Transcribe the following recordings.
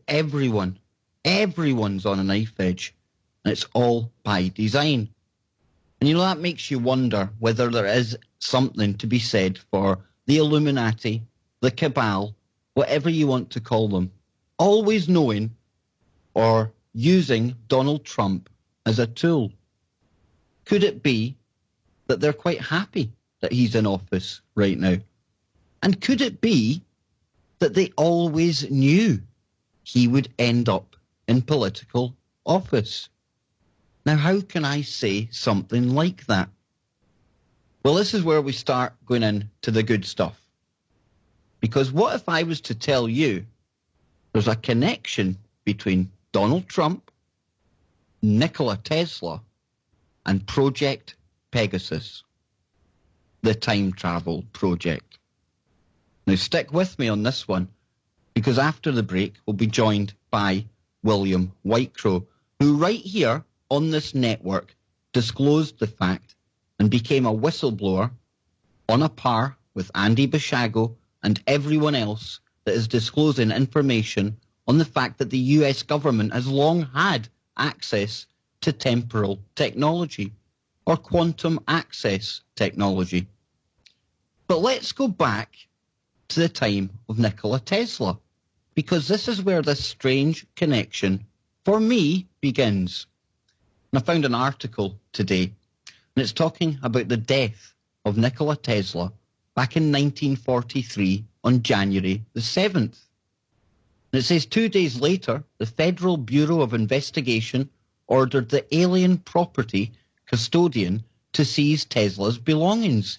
everyone's on a knife edge, and it's all by design. And that makes you wonder whether there is something to be said for the Illuminati, the cabal, whatever you want to call them, always knowing or using Donald Trump as a tool. Could it be that they're quite happy that he's in office right now? And could it be that they always knew he would end up in political office? Now, how can I say something like that? Well, this is where we start going into the good stuff. Because what if I was to tell you there's a connection between Donald Trump, Nikola Tesla, and Project Pegasus, the time travel project? Now, stick with me on this one, because after the break, we'll be joined by William Whitecrow, who right here on this network disclosed the fact and became a whistleblower on a par with Andy Bishago and everyone else that is disclosing information on the fact that the US government has long had access to temporal technology or quantum access technology. But let's go back to the time of Nikola Tesla, because this is where this strange connection for me begins. And I found an article today, and it's talking about the death of Nikola Tesla back in 1943 on January the 7th. And it says 2 days later, the Federal Bureau of Investigation ordered the alien property custodian to seize Tesla's belongings,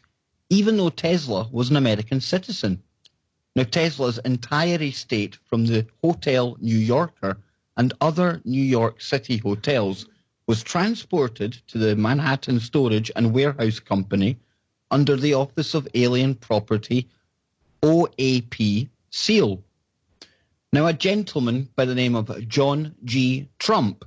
even though Tesla was an American citizen. Now, Tesla's entire estate from the Hotel New Yorker and other New York City hotels was transported to the Manhattan Storage and Warehouse Company under the Office of Alien Property, OAP seal. Now, a gentleman by the name of John G. Trump,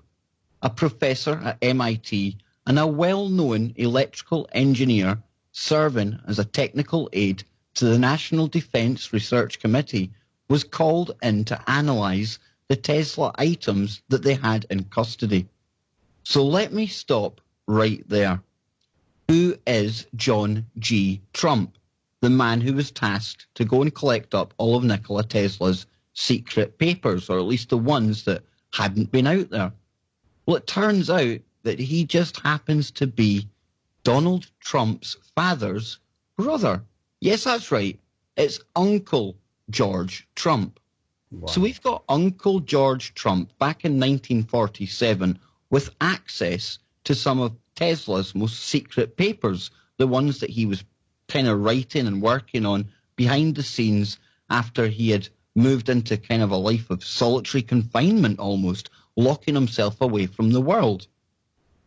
a professor at MIT and a well-known electrical engineer serving as a technical aide to the National Defense Research Committee, was called in to analyze the Tesla items that they had in custody. So let me stop right there. Who is John G. Trump, the man who was tasked to go and collect up all of Nikola Tesla's secret papers, or at least the ones that hadn't been out there? Well, it turns out that he just happens to be Donald Trump's father's brother. Yes, that's right. It's Uncle George Trump. Wow. So we've got Uncle George Trump back in 1947 with access to some of Tesla's most secret papers, the ones that he was kind of writing and working on behind the scenes after he had moved into kind of a life of solitary confinement almost, locking himself away from the world.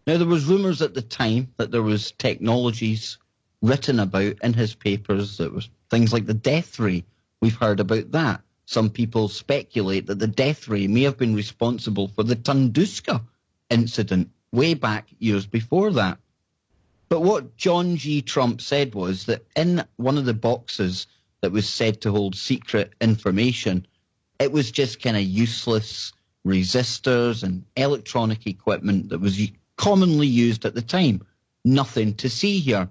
Now, there was rumours at the time that there was technologies written about in his papers that was things like the death ray. We've heard about that. Some people speculate that the death ray may have been responsible for the Tunguska incident way back years before that. But what John G. Trump said was that in one of the boxes that was said to hold secret information, it was just kind of useless resistors and electronic equipment that was commonly used at the time. Nothing to see here.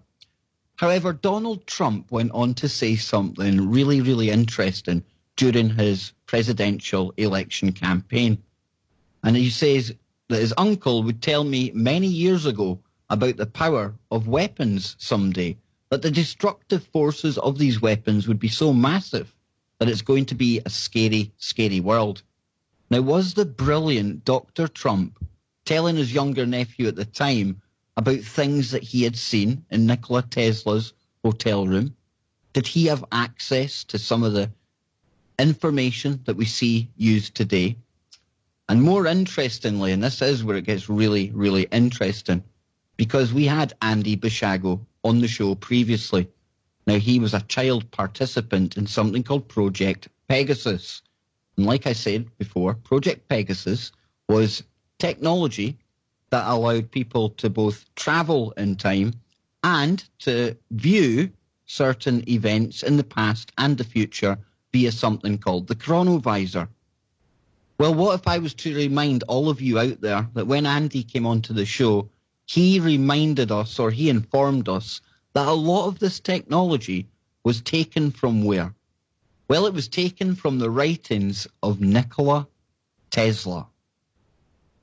However, Donald Trump went on to say something really, really interesting during his presidential election campaign. And he says that his uncle would tell me many years ago about the power of weapons someday, that the destructive forces of these weapons would be so massive that it's going to be a scary, scary world. Now, was the brilliant Dr. Trump telling his younger nephew at the time about things that he had seen in Nikola Tesla's hotel room? Did he have access to some of the information that we see used today? And more interestingly, and this is where it gets really, really interesting, because we had Andy Bishago on the show previously. Now, he was a child participant in something called Project Pegasus. And like I said before, Project Pegasus was technology that allowed people to both travel in time and to view certain events in the past and the future via something called the chronovisor. Well, what if I was to remind all of you out there that when Andy came onto the show, he reminded us, or he informed us, that a lot of this technology was taken from where? Well, it was taken from the writings of Nikola Tesla.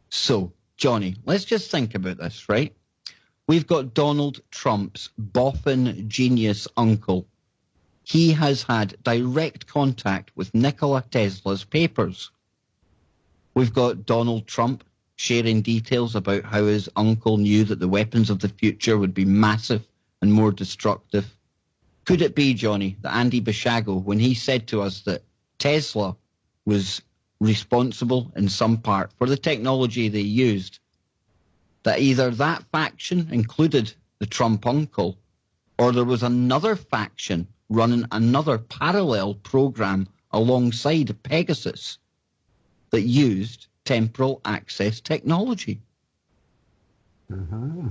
So, Johnny, let's just think about this, right? We've got Donald Trump's boffin genius uncle. He has had direct contact with Nikola Tesla's papers. We've got Donald Trump sharing details about how his uncle knew that the weapons of the future would be massive and more destructive. Could it be, Johnny, that Andy Bishago, when he said to us that Tesla was responsible in some part for the technology they used, that either that faction included the Trump uncle, or there was another faction running another parallel program alongside Pegasus that used temporal access technology? Uh-huh.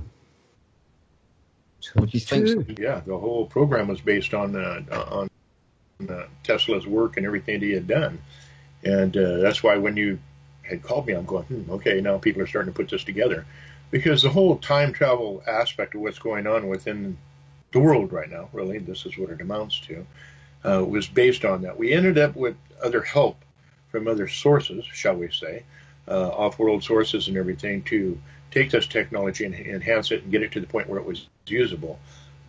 What do you think? Yeah, the whole program was based on Tesla's work and everything that he had done. And that's why when you had called me, I'm going, okay, now people are starting to put this together. Because the whole time travel aspect of what's going on within the world right now, really, this is what it amounts to, was based on that. We ended up with other help from other sources, shall we say, off-world sources and everything, to take this technology and enhance it and get it to the point where it was usable,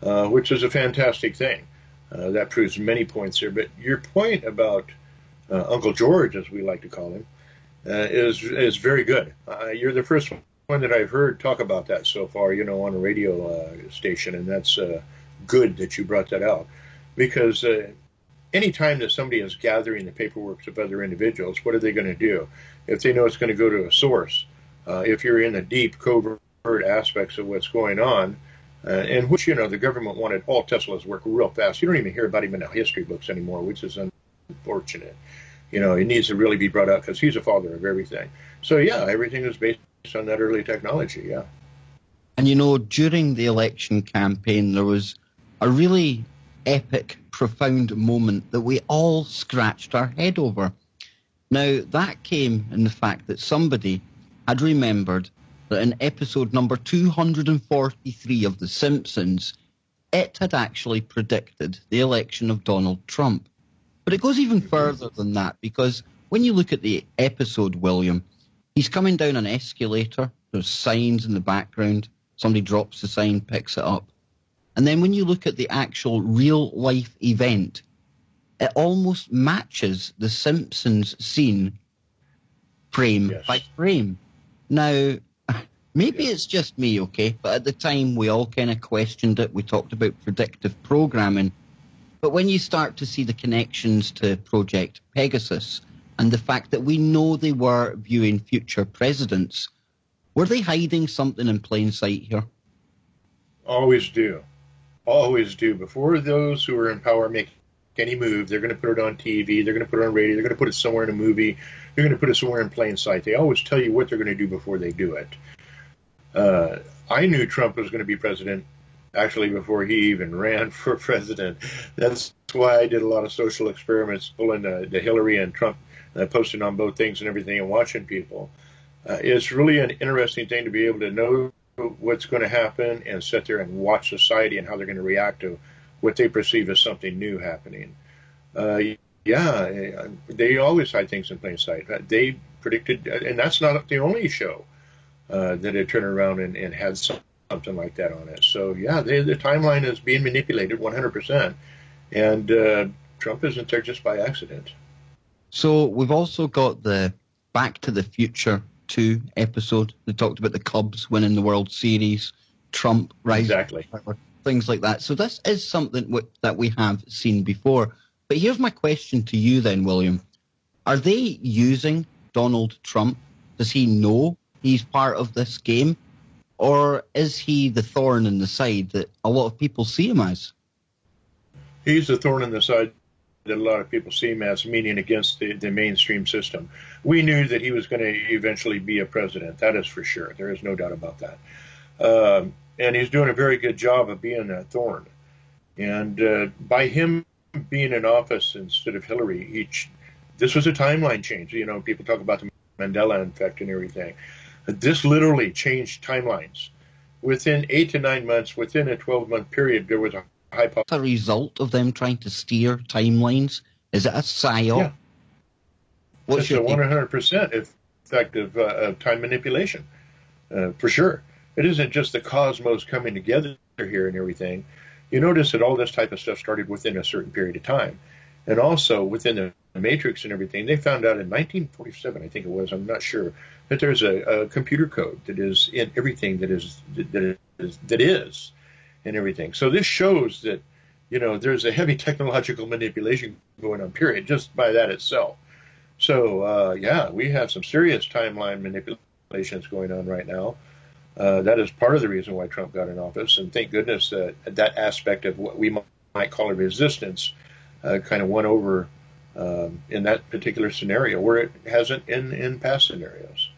which is a fantastic thing. That proves many points here. But your point about Uncle George, as we like to call him, is very good. You're the first one that I've heard talk about that so far, on a radio station, and that's good that you brought that out. Because any time that somebody is gathering the paperwork of other individuals, what are they going to do? If they know it's going to go to a source, if you're in the deep, covert aspects of what's going on, and which, the government wanted all Tesla's work real fast. You don't even hear about him in the history books anymore, which is unfortunate. It needs to really be brought up because he's a father of everything. So, yeah, everything is based on that early technology, yeah. And, during the election campaign, there was a really epic, profound moment that we all scratched our head over. Now, that came in the fact that somebody had remembered that in episode number 243 of The Simpsons, it had actually predicted the election of Donald Trump. But it goes even further than that, because when you look at the episode, William, he's coming down an escalator, there's signs in the background, somebody drops the sign, picks it up. And then when you look at the actual real-life event, it almost matches the Simpsons scene frame by frame. Now, maybe it's just me, okay? But at the time, we all kind of questioned it. We talked about predictive programming. But when you start to see the connections to Project Pegasus and the fact that we know they were viewing future presidents, were they hiding something in plain sight here? Always do. Always do. Before those who are in power make any move, they're going to put it on TV, they're going to put it on radio, they're going to put it somewhere in a movie, they're going to put it somewhere in plain sight. They always tell you what they're going to do before they do it. I knew Trump was going to be president actually before he even ran for president. That's why I did a lot of social experiments, pulling the Hillary and Trump, posting on both things and everything and watching people. It's really an interesting thing to be able to know what's going to happen and sit there and watch society and how they're going to react to what they perceive as something new happening. They always hide things in plain sight. They predicted, and that's not the only show that had turned around and had something like that on it. So, yeah, the timeline is being manipulated 100%. And Trump isn't there just by accident. So we've also got the Back to the Future 2 episode. They talked about the Cubs winning the World Series, Trump rising, exactly, things like that. So this is something that we have seen before. But here's my question to you then, William. Are they using Donald Trump? Does he know he's part of this game? Or is he the thorn in the side that a lot of people see him as? He's the thorn in the side that a lot of people see him as, meaning against the mainstream system. We knew that he was going to eventually be a president. That is for sure. There is no doubt about that. And he's doing a very good job of being a thorn. And by him being in office instead of Hillary, this was a timeline change. You know, people talk about the Mandela effect and everything. This literally changed timelines. Within 8 to 9 months, within a 12-month period, there was a high As a result of them trying to steer timelines, is it a psyop? Yeah. It's a 100% effect of time manipulation, for sure. It isn't just the cosmos coming together here and everything. You notice that all this type of stuff started within a certain period of time. And also within the Matrix and everything, they found out in 1947, I think it was, I'm not sure, that there's a computer code that is in everything that is and everything. So this shows that, you know, there's a heavy technological manipulation going on, period, just by that itself. So, yeah, we have some serious timeline manipulations going on right now. That is part of the reason why Trump got in office, and thank goodness that that aspect of what we might call a resistance kind of won over in that particular scenario, where it hasn't in past scenarios.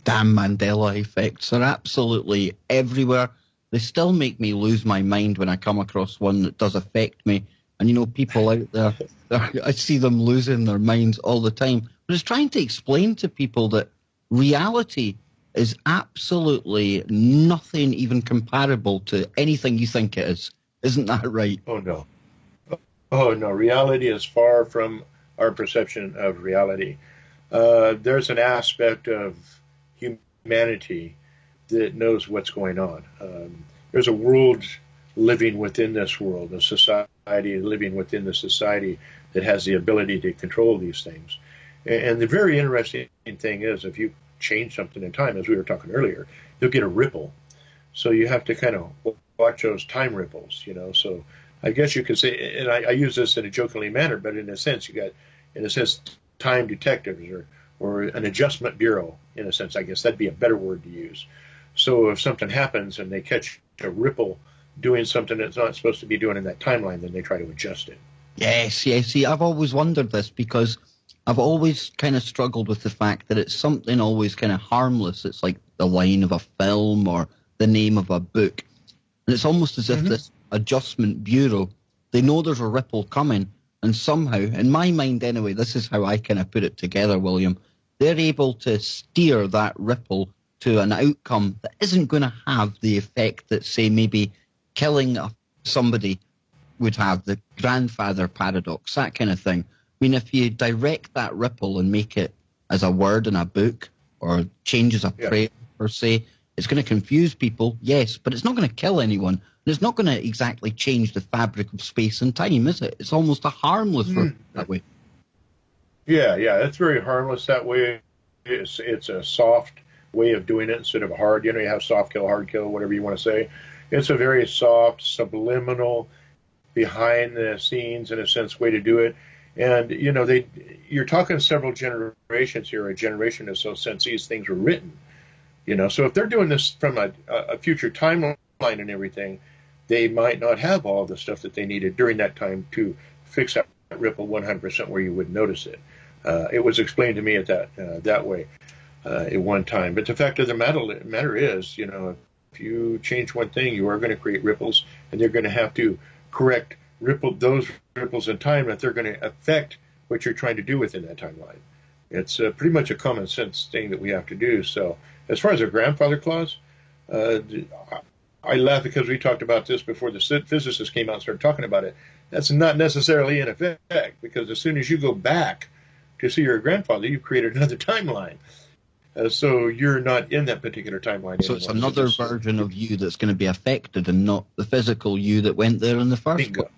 Damn Mandela effects are absolutely everywhere. They still make me lose my mind when I come across one that does affect me. And, you know, people out there, I see them losing their minds all the time. But it's trying to explain to people that reality is absolutely nothing even comparable to anything you think it is. Isn't that right? Oh, no. Oh, no. Reality is far from our perception of reality. There's an aspect of humanity that knows what's going on. There's a world living within this world, a society living within the society that has the ability to control these things. And the very interesting thing is, if you change something in time, as we were talking earlier, you'll get a ripple. So you have to kind of watch those time ripples, you know. So I guess you could say, and I use this in a jokingly manner, but in a sense, you got, in a sense, time detectives or an adjustment bureau, in a sense. I guess that'd be a better word to use. So if something happens and they catch a ripple doing something that's not supposed to be doing in that timeline, then they try to adjust it. Yes. See, I've always wondered this because I've always kind of struggled with the fact that it's something always kind of harmless. It's like the line of a film or the name of a book. And it's almost as if this adjustment bureau, they know there's a ripple coming, and somehow, in my mind anyway, this is how I kind of put it together, William, they're able to steer that ripple to an outcome that isn't going to have the effect that, say, maybe killing somebody would have, the grandfather paradox, that kind of thing. I mean, if you direct that ripple and make it as a word in a book or changes a phrase per se, it's going to confuse people, yes, but it's not going to kill anyone. And it's not going to exactly change the fabric of space and time, is it? It's almost a harmless that way. Yeah, it's very harmless that way. It's a soft way of doing it instead of hard. You know, you have soft kill, hard kill, whatever you want to say. It's a very soft, subliminal, behind the scenes, in a sense, way to do it. And, you know, you're talking several generations here, a generation or so since these things were written. You know, so if they're doing this from a future timeline and everything, they might not have all the stuff that they needed during that time to fix that ripple 100% where you wouldn't notice it. It was explained to me at that way at one time. But the fact of the matter is, you know, if you change one thing, you are going to create ripples, and they're going to have to correct those ripples in time that they're going to affect what you're trying to do within that timeline. It's pretty much a common sense thing that we have to do. So as far as our grandfather clause, I laugh because we talked about this before the physicists came out and started talking about it. That's not necessarily in effect, because as soon as you go back to see your grandfather, you've created another timeline. So you're not in that particular timeline So anymore. it's another version of you that's going to be affected and not the physical you that went there in the first place.